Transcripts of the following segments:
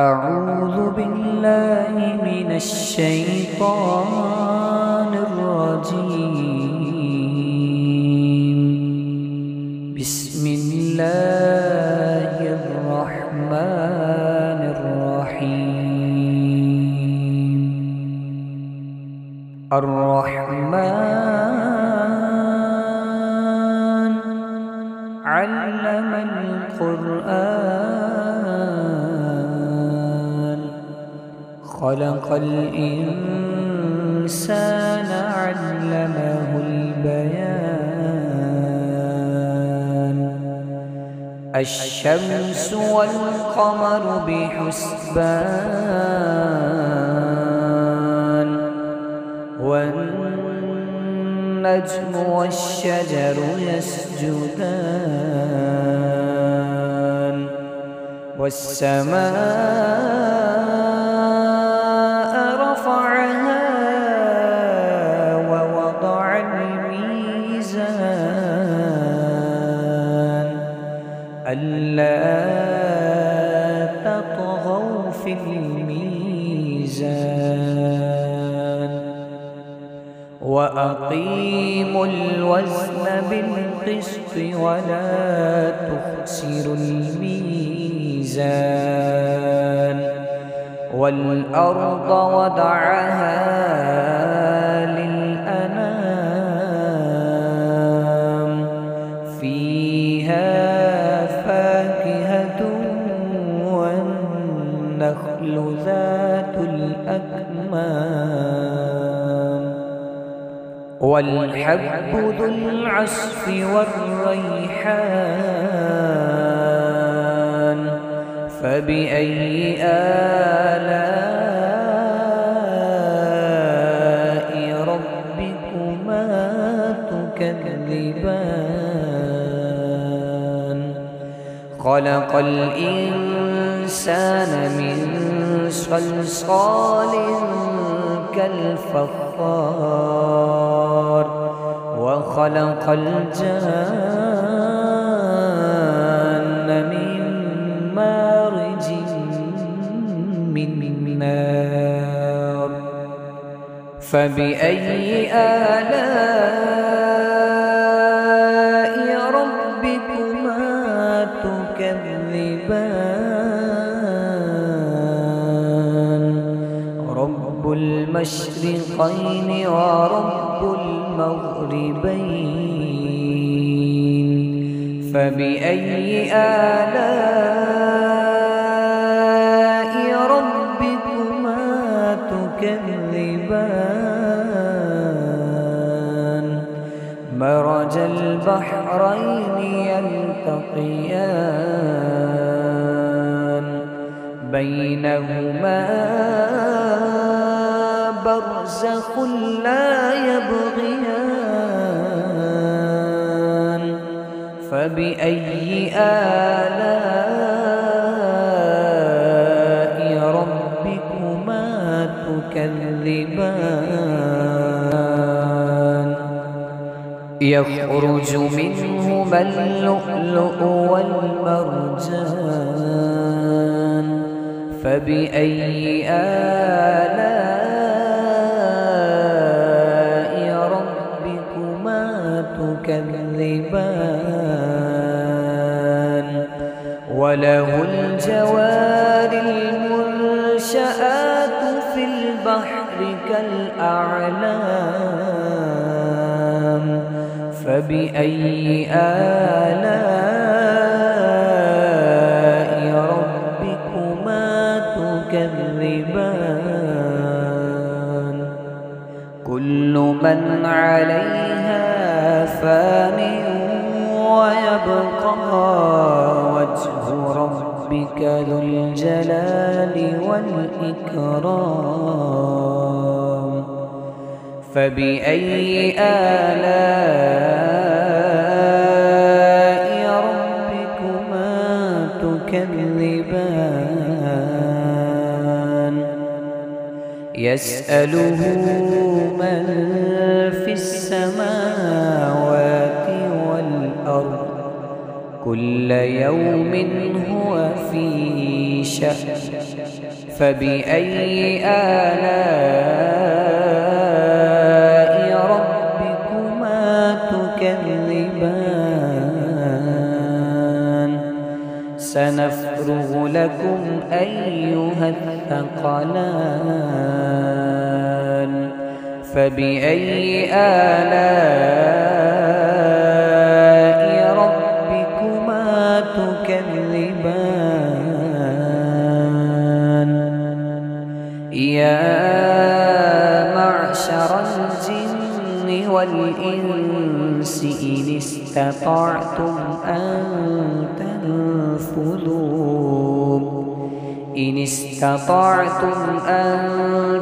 أعوذ بالله من الشيطان الرجيم. بسم الله الرحمن الرحيم. الرحمن علم القرآن، خلق الإنسان علمه البيان. الشمس والقمر بحسبان، والنجم والشجر يسجدان، والسماء رفعها ووضع الميزان ألا تطغوا في الميزان، وأقيموا الوزن بالقسط ولا تخسروا الميزان. والأرض وضعها للأنام، فيها فاكهة والنخل ذات الأكمام، والحب ذو العصف والريحان. فبأي آلاء ربكما تكذبان؟ خلق الإنسان من صلصال كالفخار، وخلق الجان من مارج من نار. فبأي آلاء ربكما تكذبان؟ رب المشرقين ورب المغربين. فبأي آلاء ربكما تكذبان؟ مرج البحرين يلتقيان، بينهما برزخ لا يبغيان. فبأي آلاء ربكما تكذبان؟ يخرج منهما اللؤلؤ والمرجان. فبأي آلاء ربكما تكذبان؟ وله الجوار المنشآت في البحر كالأعلام. فبأي آلاء ربكما تكذبان؟ كل من عليها فان، ويبقى وجه ربك ذو الجلال والإكرام. فبأي آلاء ربكما تكذبان؟ يسأله من في السماوات والأرض، كل يوم هو في شأن فبأي آلاء ربكما تكذبان سنفرغ لكم أيها الثقلان فبأي آلاء ربكما تكذبان يا معشر الجن والإنس إن استطعتم أن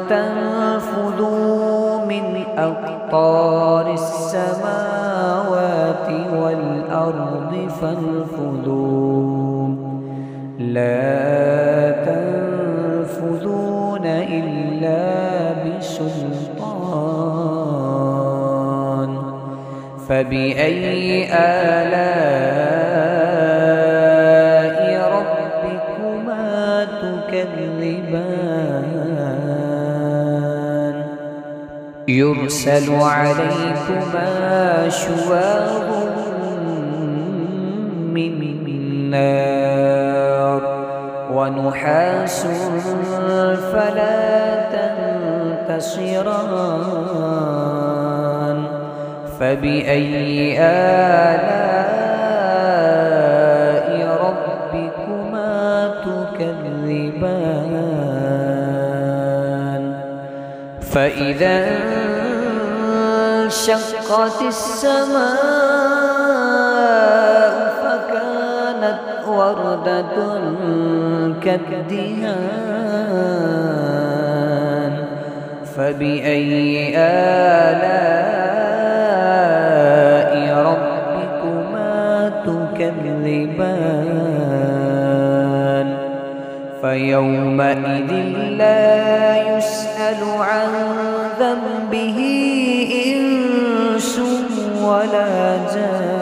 تنفذوا من أقطار السماوات والأرض فانفذوا لا تنفذون إلا بسلطان فبأي آلاء ربكما تكذبان يرسل عليكما شواظ من نار ونحاس فلا تنتصران فبأي آلاء ربكما تكذبان فإذا انشقت السماء فكانت وردة كالدهان فبأي آلاء ربكما تكذبان فيومئذ لا يسأل عن ذنبه إنس ولا جان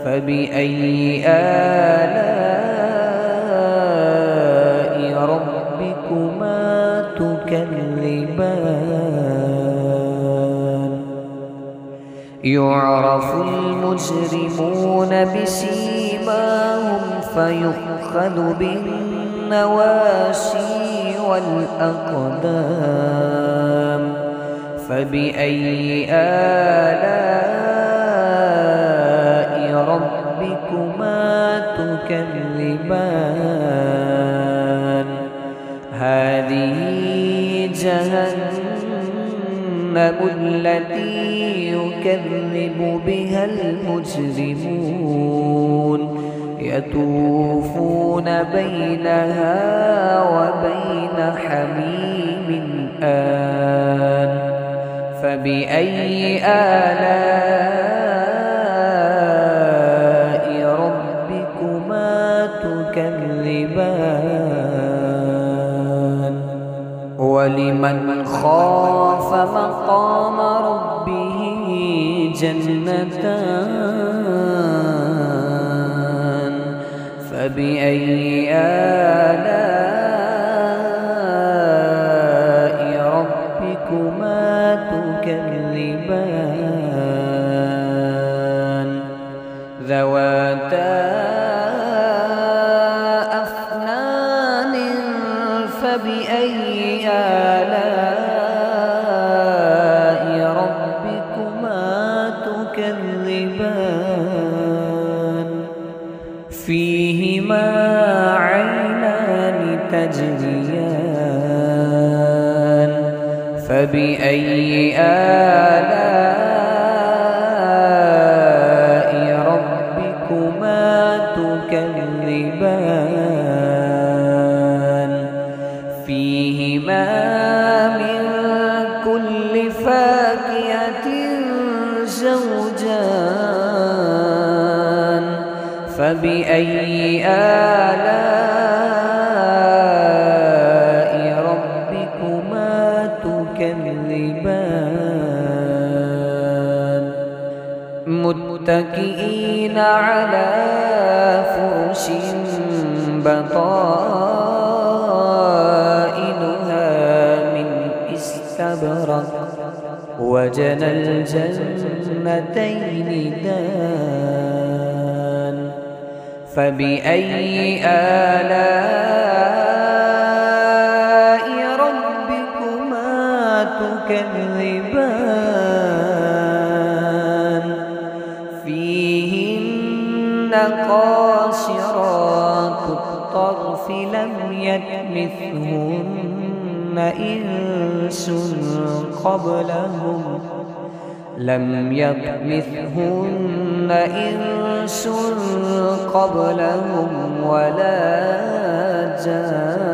فبأي آلاء ربكما تكذبان يعرف المجرمون بسيماهم فيؤخذ بالنواسي والأقدام فبأي آلاء ربكما تكذبان هذه جهنم التي يكذب بها المجرمون يطوفون بينها وبين حميم آن فبأي آلاء ربكما تكذبان ولمن خاف مقام ربه جنتان فبأي آلاء ربكما تكذبان ذواتا أفنان فبأي آلاء ربكما تكذبان فيهما عينان تجريان فبأي آلاء ربكما تكذبان فيهما من كل فاكهة زوجان فبأي آلاء ربكما تكذبان متكئين على فرش بطائنها من استبرق وجنى الجنتين دان فبأي آلاء ربكما تكذبان فيهن قاصرات الطرف لم يطمثهن إنس قبلهم ولا جان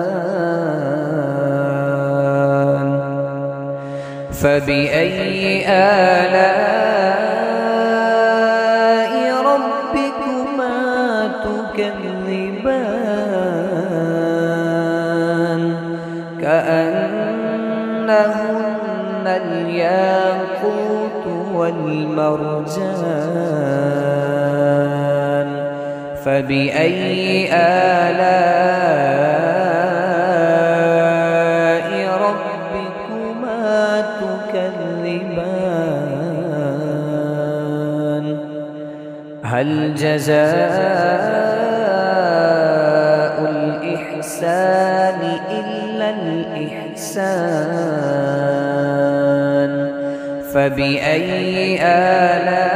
فبأي آلاء ربكما تكذبان كأنهن الياقوت والمرجان فبأي آلاء ربكما تكذبان هل جزاء الإحسان إلا الإحسان فبأي آلاء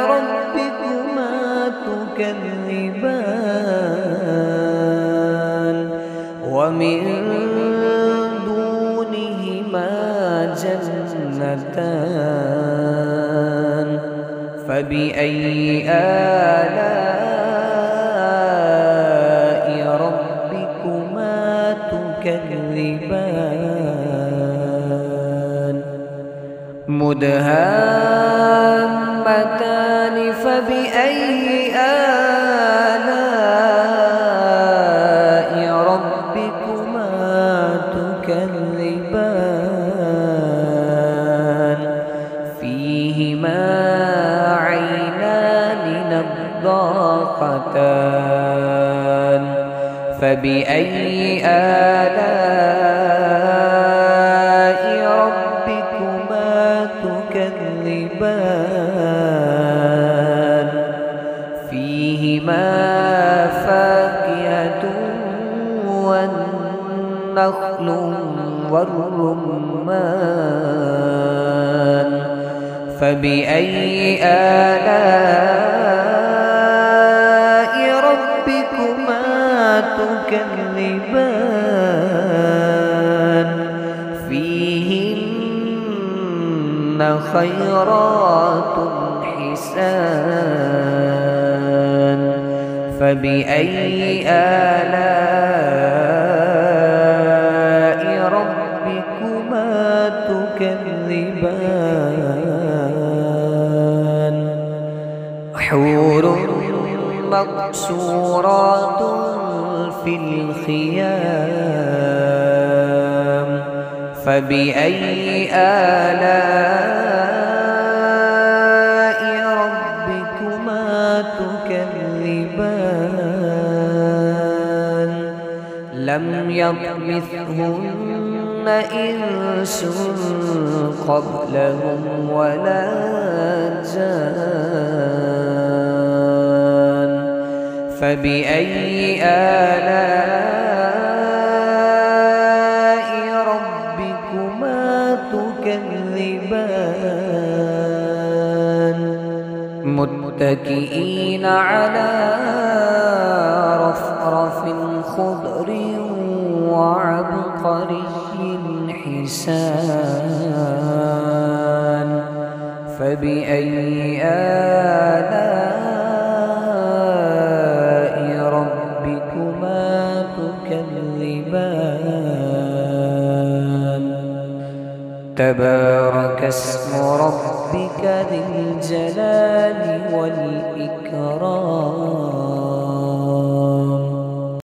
ربكما تكذبان ومن دونهما جنتان فبأي آلاء ربكما تكذبان مدهامتان فبأي آلاء ربكما تكذبان فيهما عينان نضاختان فبأي آلاء ربكما تكذبان فيهما فاكهة والنخل والرمان فبأي آلاء ربكما تكذبان فيهن خيرات حسان فبأي آلاء ربكما تكذبان حور مقصورات في الخيام فبأي آلاء ربكما تكذبان لم يطمثهن إنس قبلهم ولا جان فبأي آلاء ربكما تكذبان متكئين على رفرف خضر وعبقري حسان فبأي آلاء ربكما تكذبان تبارك اسم ربك ذي الجلال والإكرام